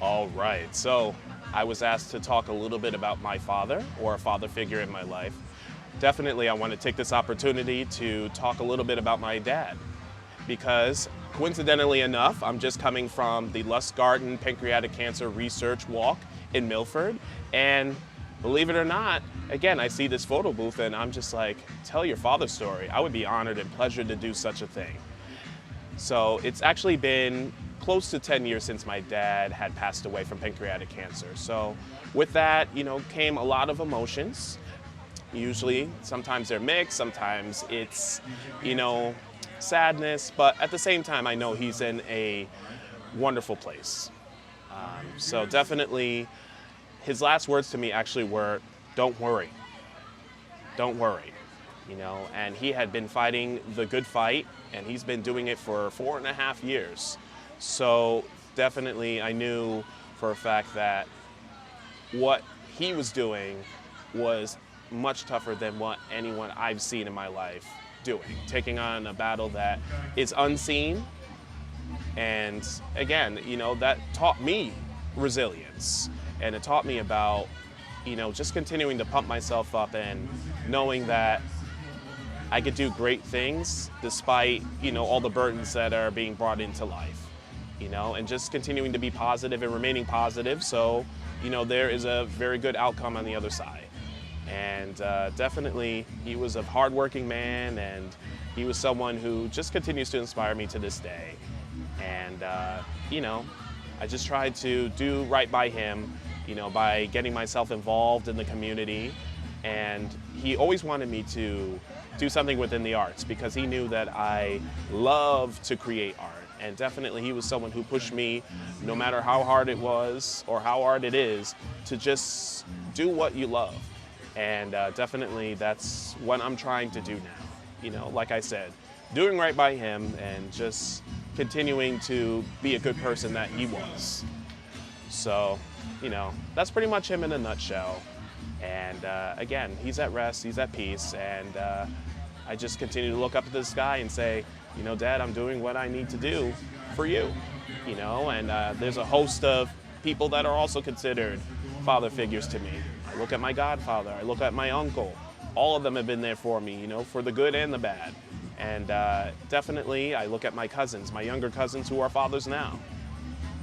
All right. So I was asked to talk a little bit about my father or a father figure in my life. Definitely, I want to take this opportunity to talk a little bit about my dad because coincidentally enough, I'm just coming from the Lust Garden Pancreatic Cancer Research Walk in Milford. And believe it or not, again, I see this photo booth and I'm just like, tell your father's story. I would be honored and pleasured to do such a thing. So it's actually been close to 10 years since my dad had passed away from pancreatic cancer. So with that, came a lot of emotions. Usually, sometimes they're mixed, sometimes it's, sadness, but at the same time, I know he's in a wonderful place. So definitely, his last words to me actually were, don't worry, don't worry. And he had been fighting the good fight, and he's been doing it for 4.5 years. So definitely I knew for a fact that what he was doing was much tougher than what anyone I've seen in my life doing, taking on a battle that is unseen. And again, that taught me resilience, and it taught me about, just continuing to pump myself up and knowing that I could do great things despite, all the burdens that are being brought into life, and just continuing to be positive and remaining positive. So, there is a very good outcome on the other side. And definitely he was a hardworking man, and he was someone who just continues to inspire me to this day. And, I just tried to do right by him, by getting myself involved in the community. And he always wanted me to do something within the arts because he knew that I love to create art. And definitely he was someone who pushed me, no matter how hard it was or how hard it is, to just do what you love. And definitely that's what I'm trying to do now. Like I said, doing right by him and just continuing to be a good person that he was. So, that's pretty much him in a nutshell. And again, he's at rest, he's at peace, and I just continue to look up to the sky and say, Dad, I'm doing what I need to do for you, and there's a host of people that are also considered father figures to me. I look at my godfather, I look at my uncle. All of them have been there for me, for the good and the bad. And definitely I look at my cousins, my younger cousins who are fathers now.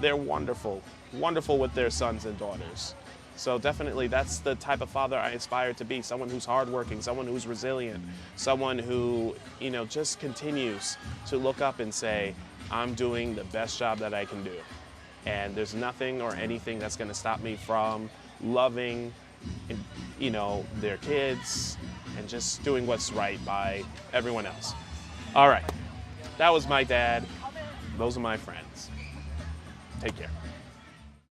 They're wonderful, wonderful with their sons and daughters. So definitely that's the type of father I aspire to be, someone who's hardworking, someone who's resilient, someone who, just continues to look up and say, I'm doing the best job that I can do. And there's nothing or anything that's gonna stop me from loving, their kids and just doing what's right by everyone else. All right, that was my dad. Those are my friends. Take care.